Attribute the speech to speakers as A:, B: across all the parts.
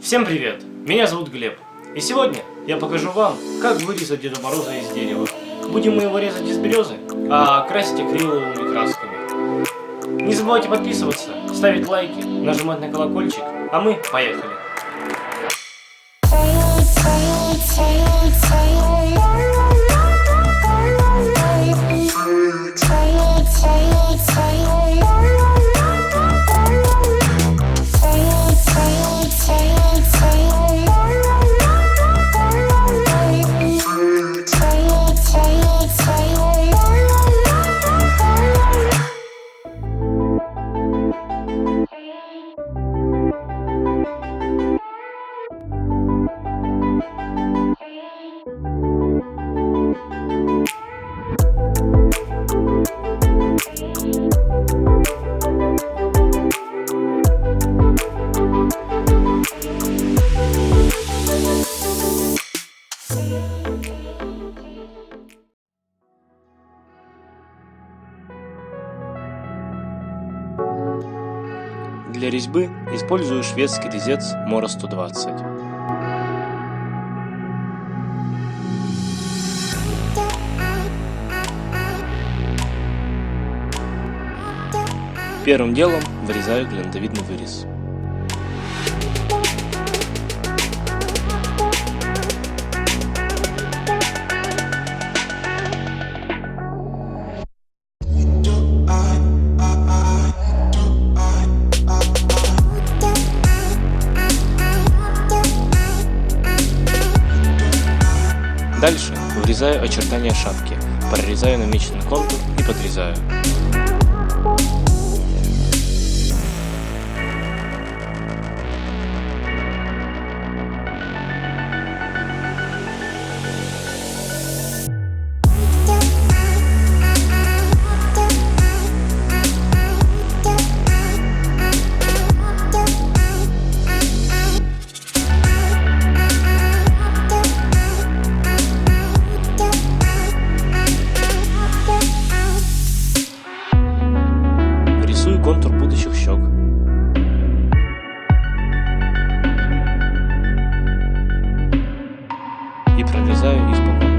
A: Всем привет! Меня зовут Глеб. И сегодня я покажу вам, как вырезать Деда Мороза из дерева. Будем мы его резать из березы, а красить акриловыми красками. Не забывайте подписываться, ставить лайки, нажимать на колокольчик, а мы поехали! Для резьбы использую шведский резец Мороз 120. Первым делом вырезаю глинтовидный вырез. Дальше вырезаю очертания шапки, прорезаю намеченный контур и подрезаю. Контур будущих щек. И прорезаю их по контуру.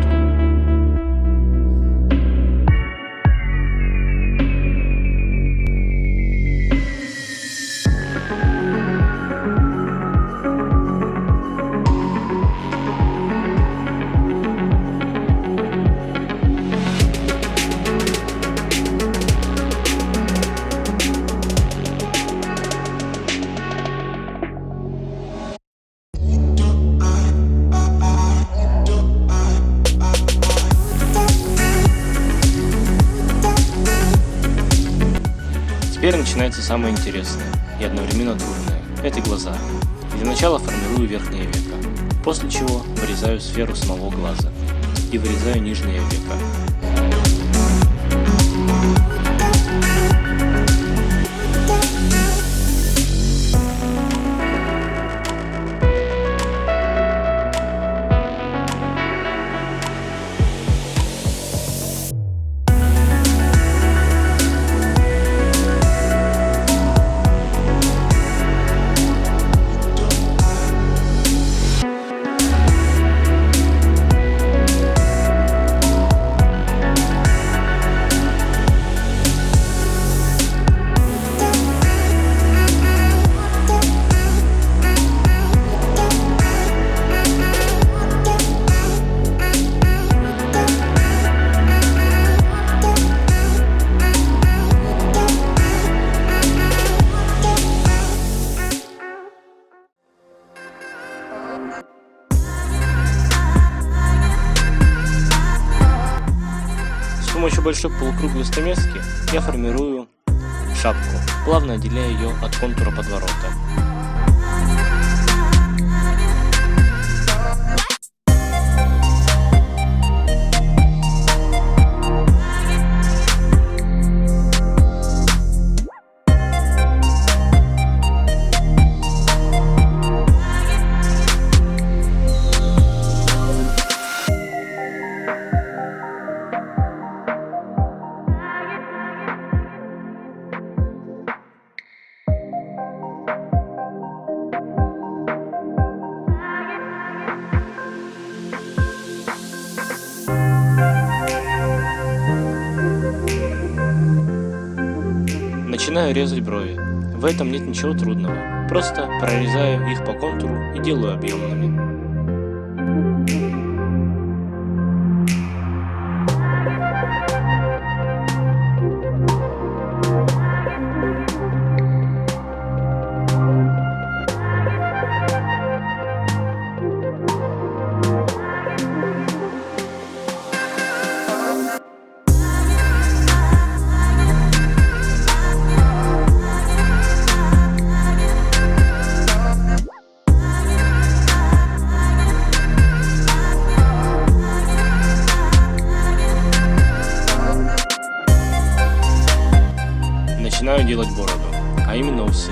A: Теперь начинается самое интересное и одновременно трудное – это глаза. Для начала формирую верхнее веко, после чего вырезаю сферу самого глаза и вырезаю нижнее веко. С помощью большой полукруглой стамески я формирую шапку, плавно отделяя ее от контура подворота. Начинаю резать брови. В этом нет ничего трудного. Просто прорезаю их по контуру и делаю объемными. Начинаю делать бороду, а именно усы.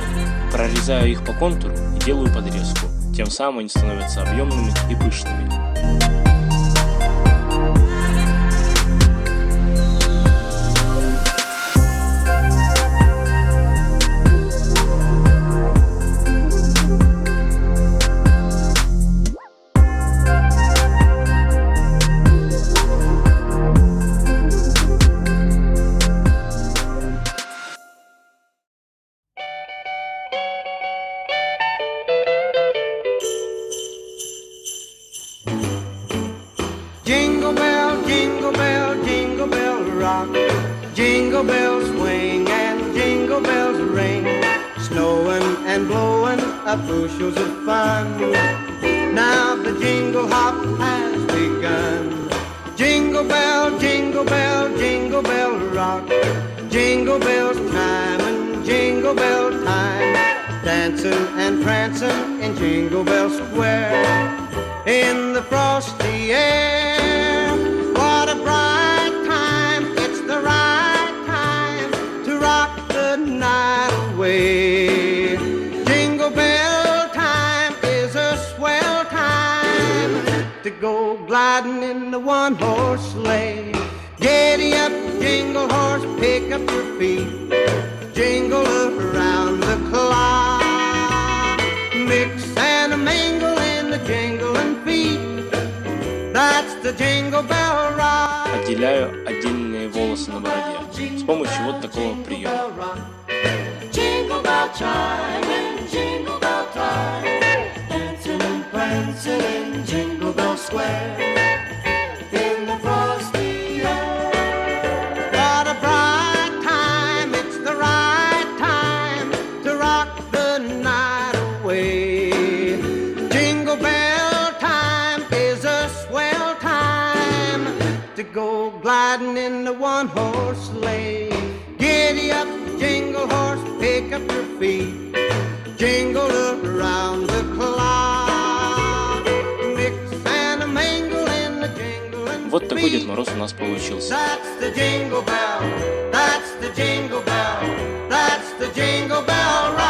A: Прорезаю их по контуру и делаю подрезку. Тем самым они становятся объемными и пышными.
B: Jingle bell, jingle bell rock. Jingle bells swing and jingle bells ring. Snowing and blowing up bushels of fun. Now the jingle hop has begun. Jingle bell, jingle bell, jingle bell rock. Jingle bells chime and jingle bell time. Dancing and prancing in Jingle Bell Square. In the frosty air, what a bright time. It's the right time to rock the night away. Jingle bell time is a swell time to go gliding in the one-horse sleigh. Giddy up, jingle horse, pick up your feet. Jingle around the clock. Mix and a mingle in the jingling feet. That's the jingle bell rock.
A: Отделяю отдельные волосы на бороде с помощью вот такого приема.
B: Jingle bell chime and jingle bell time. Dancing and prancing in Jingle Bell Square. In the frosty air. What a bright time. It's the right time to rock the night away. Jingle bell time is a swell time to go gliding in the one-horse sleigh. Giddy up, jingle horse, pick up your feet. Jingle around the clock. Mix and a mingle in the jingling
A: Вот такой Дед Мороз у нас получился.
B: That's the jingle bell. That's the jingle bell. That's the jingle bell rock.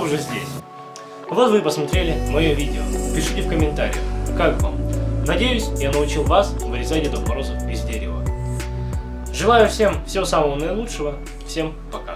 A: уже здесь. Вот вы посмотрели мое видео. Пишите в комментариях, как вам. Надеюсь, я научил вас вырезать Дедов Морозов из дерева. Желаю всем всего самого наилучшего. Всем пока.